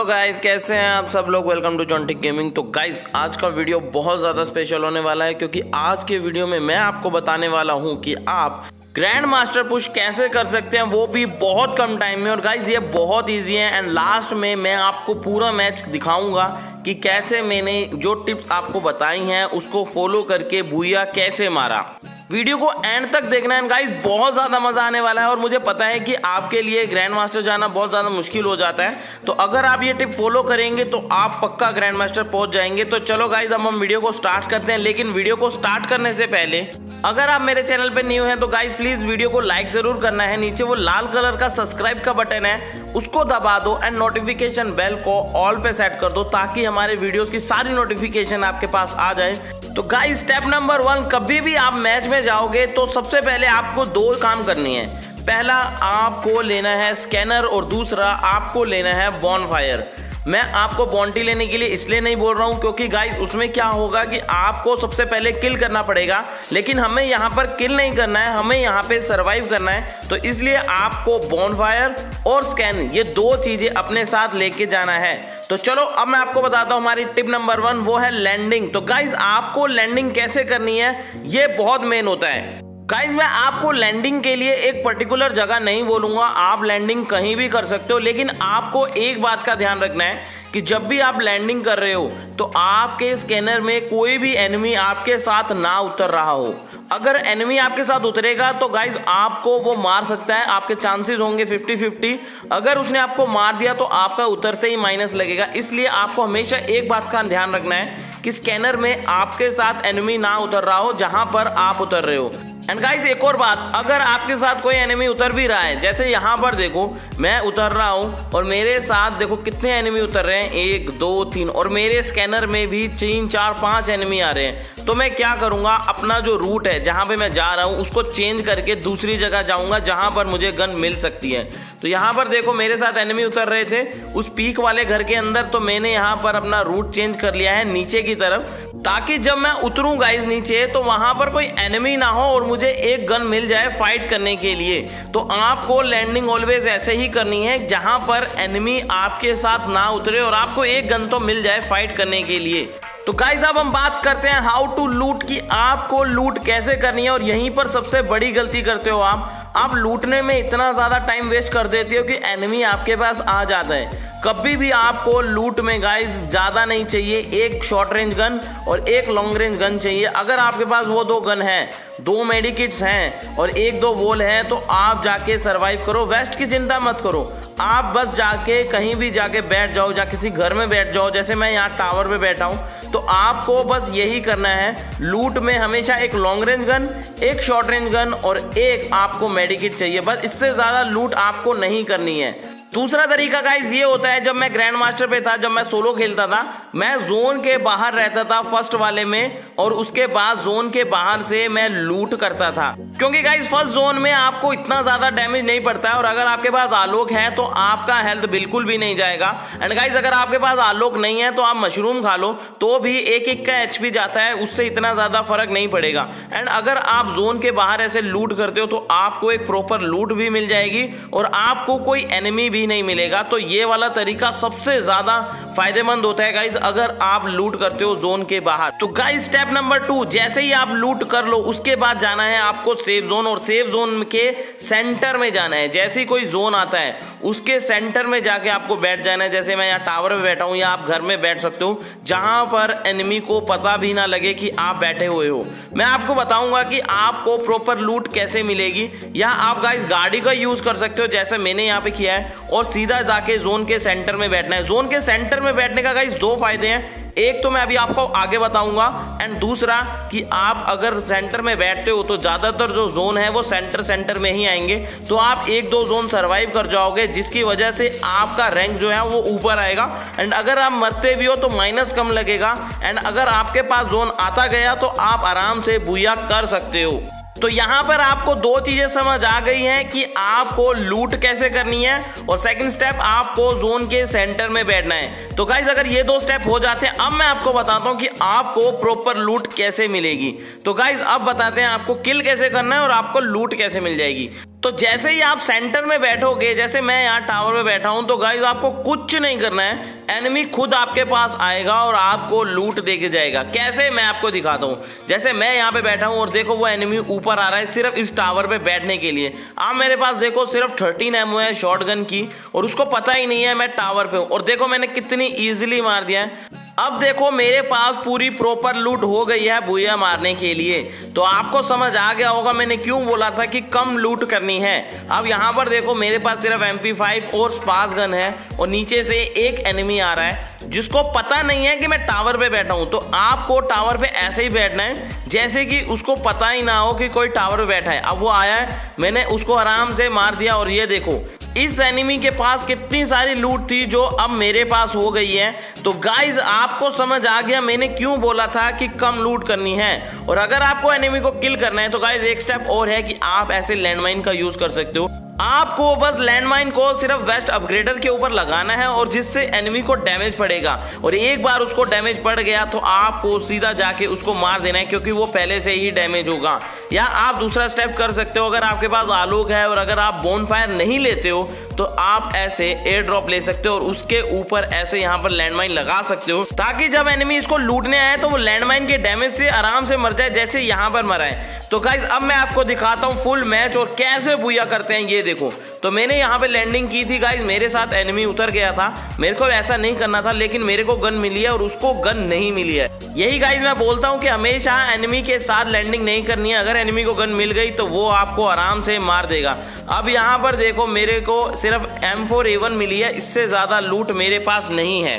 Guys, कैसे हैं आप सब लोग। वेलकम टू जॉन्टिक गेमिंग। तो गाइस, आज का वीडियो बहुत ज़्यादा स्पेशल होने वाला है क्योंकि आज के वीडियो में मैं आपको बताने वाला हूं कि आप ग्रैंड मास्टर पुश कैसे कर सकते हैं, वो भी बहुत कम टाइम में। और गाइस, ये बहुत इजी है एंड लास्ट में मैं आपको पूरा मैच दिखाऊंगा कि कैसे मैंने जो टिप्स आपको बताई हैं उसको फॉलो करके बुया कैसे मारा। वीडियो को एंड तक देखना है गाइस, बहुत ज़्यादा मज़ा आने वाला है। और मुझे पता है कि आपके लिए ग्रैंड मास्टर जाना बहुत ज़्यादा मुश्किल हो जाता है, तो अगर आप ये टिप फॉलो करेंगे तो आप पक्का ग्रैंड मास्टर पहुंच जाएंगे। तो चलो गाइस, अब हम वीडियो को स्टार्ट करते हैं। लेकिन वीडियो को स्टार्ट करने से पहले अगर आप मेरे चैनल पे न्यू हैं तो गाइस प्लीज़ वीडियो को लाइक ज़रूर करना है। नीचे वो लाल कलर का सब्सक्राइब का बटन है, उसको दबा दो एंड नोटिफिकेशन बेल को ऑल पे सेट कर दो ताकि हमारे वीडियोस की सारी नोटिफिकेशन आपके पास आ जाए। तो गाइस, स्टेप नंबर 1, कभी भी आप मैच में जाओगे तो सबसे पहले आपको दो काम करनी है। पहला, आपको लेना है स्कैनर और दूसरा आपको लेना है बॉनफायर। मैं आपको बॉन्टी लेने के लिए इसलिए नहीं बोल रहा हूं क्योंकि गाइस उसमें क्या होगा कि आपको सबसे पहले किल करना पड़ेगा, लेकिन हमें यहाँ पर किल नहीं करना है, हमें यहाँ पे सरवाइव करना है। तो इसलिए आपको बॉनफायर और स्कैन, ये दो चीजें अपने साथ लेके जाना है। तो चलो अब मैं आपको बताता हूँ हमारी टिप नंबर 1, वो है लैंडिंग। तो गाइस, आपको लैंडिंग कैसे करनी है ये बहुत मेन होता है। गाइस, मैं आपको लैंडिंग के लिए एक पर्टिकुलर जगह नहीं बोलूंगा, आप लैंडिंग कहीं भी कर सकते हो। लेकिन आपको एक बात का ध्यान रखना है कि जब भी आप लैंडिंग कर रहे हो तो आपके स्कैनर में कोई भी एनिमी आपके साथ ना उतर रहा हो। अगर एनिमी आपके साथ उतरेगा तो गाइस आपको वो मार सकता है, आपके चांसेस होंगे 50-50। अगर उसने आपको मार दिया तो आपका उतरते ही माइनस लगेगा। इसलिए आपको हमेशा एक बात का ध्यान रखना है कि स्कैनर में आपके साथ एनिमी ना उतर रहा हो जहां पर आप उतर रहे हो। एंड गाइस, एक और बात, अगर आपके साथ कोई एनिमी उतर भी रहा है, जैसे यहाँ पर देखो मैं उतर रहा हूँ और मेरे साथ देखो कितने एनिमी उतर रहे हैं, 1 2 3, और मेरे स्कैनर में भी 3 4 5 एनिमी आ रहे हैं। तो मैं क्या करूँगा, अपना जो रूट है जहाँ पे मैं जा रहा हूँ उसको चेंज करके दूसरी जगह जाऊँगा जहाँ पर मुझे गन मिल सकती है। तो यहाँ पर देखो मेरे साथ एनिमी उतर रहे थे उस पीक वाले घर के अंदर, तो मैंने यहाँ पर अपना रूट चेंज कर लिया है नीचे की तरफ, ताकि जब मैं उतरूँ गाइस नीचे तो वहाँ पर कोई एनिमी ना हो और मुझे एक गन मिल जाए फाइट करने के लिए। तो आपको लैंडिंग ऑलवेज ऐसे ही करनी है जहां पर एनिमी आपके साथ ना उतरे और आपको एक गन तो मिल जाए फाइट करने के लिए। तो गाइस, अब हम बात करते हैं हाउ टू लूट, की आपको लूट कैसे करनी है। और यहीं पर सबसे बड़ी गलती करते हो आप लूटने में इतना ज्यादा टाइम वेस्ट कर देते हो कि एनिमी आपके पास आ जाता है। कभी भी आपको लूट में गाइस ज्यादा नहीं चाहिए, एक शॉर्ट रेंज गन और एक लॉन्ग रेंज गन चाहिए। अगर आपके पास वो दो गन है, 2 मेडिकिट्स हैं और 1-2 वॉल है तो आप जाके सरवाइव करो, वेस्ट की चिंता मत करो। आप बस जाके कहीं भी जाके बैठ जाओ, या किसी घर में बैठ जाओ, जैसे मैं यहाँ टावर पे बैठा हूँ। तो आपको बस यही करना है, लूट में हमेशा एक लॉन्ग रेंज गन, एक शॉर्ट रेंज गन और एक आपको मेडिकिट चाहिए, बस इससे ज्यादा लूट आपको नहीं करनी है। दूसरा तरीका गाइस ये होता है, जब मैं ग्रैंड मास्टर पे था, जब मैं सोलो खेलता था, मैं जोन के बाहर रहता था फर्स्ट वाले में, और उसके बाद जोन के बाहर से मैं लूट करता था। क्योंकि गाइस फर्स्ट जोन में आपको इतना ज्यादा डैमेज नहीं पड़ता है, और अगर आपके पास आलोक है तो आपका हेल्थ बिल्कुल भी नहीं जाएगा। एंड गाइस, अगर आपके पास आलोक नहीं है तो आप मशरूम खा लो तो भी 1-1 का HP जाता है, उससे इतना ज्यादा फर्क नहीं पड़ेगा। एंड अगर आप जोन के बाहर ऐसे लूट करते हो तो आपको एक प्रॉपर लूट भी मिल जाएगी और आपको कोई एनिमी भी नहीं मिलेगा। तो ये वाला तरीका सबसे ज्यादा फायदेमंद होता है गाइस, अगर आप लूट करते हो जोन के बाहर। तो गाइस, स्टेप नंबर 2, जैसे ही आप लूट कर लो उसके बाद जाना है आपको सेफ जोन, और सेफ जोन के सेंटर में जाना है। जैसे ही कोई जोन आता है उसके सेंटर में जाके आपको बैठ जाना है। जैसे मैं यहाँ टावर में बैठा हूँ या आप घर में बैठ सकते हो जहां पर एनिमी को पता भी ना लगे कि आप बैठे हुए हो। मैं आपको बताऊंगा कि आपको प्रॉपर लूट कैसे मिलेगी, या आप गाइस गाड़ी का यूज कर सकते हो जैसे मैंने यहाँ पे किया है, और सीधा जाके जोन के सेंटर में बैठना है। जोन के सेंटर में बैठने का गाइस 2 फायदे हैं, एक तो मैं अभी आपको आगे बताऊंगा, एंड दूसरा कि आप अगर सेंटर में बैठते हो तो ज्यादातर जो जोन है वो सेंटर में ही आएंगे, तो आप 1-2 जोन सरवाइव कर जाओगे, जिसकी वजह से आपका रैंक जो है वो ऊपर आएगा। एंड अगर आप मरते भी हो तो माइनस कम लगेगा, एंड अगर आपके पास जोन आता गया तो आप आराम से बुया कर सकते हो। तो यहाँ पर आपको 2 चीजें समझ आ गई हैं कि आपको लूट कैसे करनी है, और सेकंड स्टेप आपको जोन के सेंटर में बैठना है। तो गाइस, अगर ये 2 स्टेप हो जाते हैं, अब मैं आपको बताता हूँ कि आपको प्रॉपर लूट कैसे मिलेगी। तो गाइस, अब बताते हैं आपको किल कैसे करना है और आपको लूट कैसे मिल जाएगी। तो जैसे ही आप सेंटर में बैठोगे, जैसे मैं यहाँ टावर में बैठा हूँ, तो गाइस आपको कुछ नहीं करना है, एनिमी खुद आपके पास आएगा और आपको लूट दे के जाएगा। कैसे, मैं आपको दिखाता हूँ। जैसे मैं यहाँ पे बैठा हूँ और देखो वो एनिमी ऊपर आ रहा है सिर्फ इस टावर पे बैठने के लिए। आप मेरे पास देखो सिर्फ 13 एमओ है शॉटगन की और उसको पता ही नहीं है मैं टावर पे हूँ। और देखो मैंने कितनी ईजिली मार दिया है। अब देखो मेरे पास पूरी प्रॉपर लूट हो गई है बुया मारने के लिए। तो आपको समझ आ गया होगा मैंने क्यों बोला था कि कम लूट करनी है। अब यहाँ पर देखो मेरे पास सिर्फ MP5 और स्पास गन है और नीचे से एक एनिमी आ रहा है जिसको पता नहीं है कि मैं टावर पे बैठा हूँ। तो आपको टावर पे ऐसे ही बैठना है जैसे कि उसको पता ही ना हो कि कोई टावर पे बैठा है। अब वो आया है, मैंने उसको आराम से मार दिया और ये देखो इस एनिमी के पास कितनी सारी लूट थी जो अब मेरे पास हो गई है। तो गाइज आपको समझ आ गया मैंने क्यों बोला था कि कम लूट करनी है। और अगर आपको एनिमी को किल करना है तो गाइज एक स्टेप और है कि आप ऐसे लैंडमाइन का यूज कर सकते हो। आपको बस लैंडमाइन को सिर्फ वेस्ट अपग्रेडर के ऊपर लगाना है और जिससे एनिमी को डैमेज पड़ेगा। और एक बार उसको डैमेज पड़ गया तो आपको सीधा जाके उसको मार देना है क्योंकि वो पहले से ही डैमेज होगा। या आप दूसरा स्टेप कर सकते हो, अगर आपके पास आलोक है और अगर आप बोनफायर नहीं लेते हो तो आप ऐसे एयर ड्रॉप ले सकते हो और उसके ऊपर ऐसे यहाँ पर लैंडमाइन लगा सकते हो ताकि जब एनिमी इसको लूटने आए तो वो लैंडमाइन के डैमेज से आराम से मर जाए जैसे यहाँ पर मरा है। तो गाइज अब मैं आपको दिखाता हूँ फुल मैच और कैसे बुया करते हैं। ये देखो तो मैंने यहाँ पे लैंडिंग की थी गाइज, मेरे साथ एनिमी उतर गया था। मेरे को ऐसा नहीं करना था लेकिन मेरे को गन मिली है और उसको गन नहीं मिली है। यही गाइज मैं बोलता हूँ कि हमेशा एनिमी के साथ लैंडिंग नहीं करनी है। अगर एनिमी को गन मिल गई तो वो आपको आराम से मार देगा। अब यहाँ पर देखो मेरे को सिर्फ M4A1 मिली है, इससे ज्यादा लूट मेरे पास नहीं है।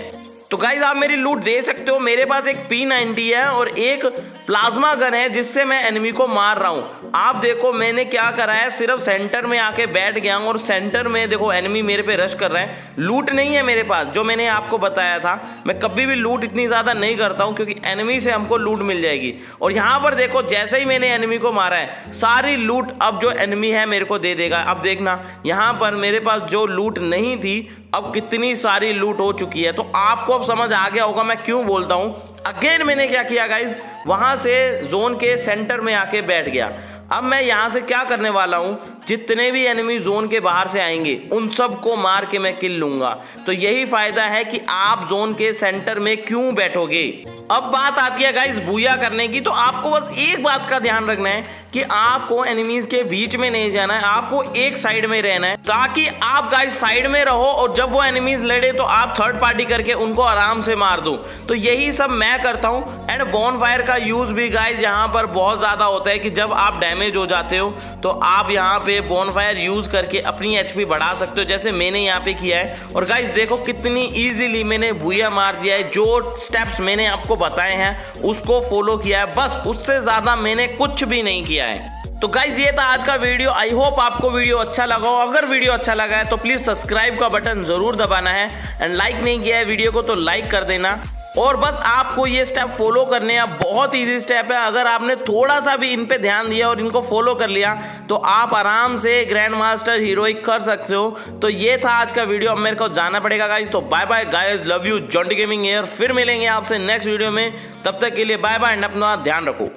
तो गाइज आप मेरी लूट दे सकते हो। मेरे पास एक P90 है और एक प्लाज्मा गन है जिससे मैं एनिमी को मार रहा हूँ। आप देखो मैंने क्या करा है, सिर्फ सेंटर में आके बैठ गया हूँ और सेंटर में देखो एनिमी मेरे पे रश कर रहे हैं। लूट नहीं है मेरे पास, जो मैंने आपको बताया था मैं कभी भी लूट इतनी ज्यादा नहीं करता हूँ क्योंकि एनिमी से हमको लूट मिल जाएगी। और यहाँ पर देखो जैसे ही मैंने एनिमी को मारा है सारी लूट अब जो एनिमी है मेरे को दे देगा। अब देखना यहाँ पर मेरे पास जो लूट नहीं थी अब कितनी सारी लूट हो चुकी है। तो आपको अब समझ आ गया होगा मैं क्यों बोलता हूँ। अगेन मैंने क्या किया गाइज, वहां से जोन के सेंटर में आके बैठ गया। अब मैं यहाँ से क्या करने वाला हूँ, जितने भी एनिमी जोन के बाहर से आएंगे उन सबको मार के मैं किल लूंगा। तो यही फायदा है कि आप जोन के सेंटर में क्यों बैठोगे। अब बात आती है गाइस बुया करने की। तो आपको बस एक बात का ध्यान रखना है कि आपको एनिमीज के बीच में नहीं जाना है, आपको एक साइड में रहना है ताकि आप गाइस साइड में रहो और जब वो एनिमीज लड़े तो आप थर्ड पार्टी करके उनको आराम से मार दो। तो यही सब मैं करता हूँ। एंड बॉनफायर का यूज भी गाइस यहाँ पर बहुत ज्यादा होता है कि जब आप डैमेज हो जाते हो तो आप यहाँ पे बॉनफायर यूज करके अपनी एचपी बढ़ा सकते हो, जैसे मैंने यहाँ पे किया है। और गाइस देखो कितनी इजीली मैंने बुया मार दिया है। जो स्टेप्स मैंने आपको बताए हैं उसको फॉलो किया है, बस उससे ज्यादा मैंने कुछ भी नहीं किया है। तो गाइज ये था आज का वीडियो। आई होप आपको वीडियो अच्छा लगा हो। अगर वीडियो अच्छा लगा है तो प्लीज सब्सक्राइब का बटन जरूर दबाना है एंड लाइक नहीं किया है वीडियो को तो लाइक कर देना। और बस आपको ये स्टेप फॉलो करने हैं, बहुत इजी स्टेप है। अगर आपने थोड़ा सा भी इन पे ध्यान दिया और इनको फॉलो कर लिया तो आप आराम से ग्रैंड मास्टर हीरोइक कर सकते हो। तो ये था आज का वीडियो। अब मेरे को जाना पड़ेगा गाइज, तो bye bye guys, love you, Jonty Gaming here. फिर मिलेंगे आपसे नेक्स्ट वीडियो में, तब तक के लिए बाय बाय एंड अपना ध्यान रखो।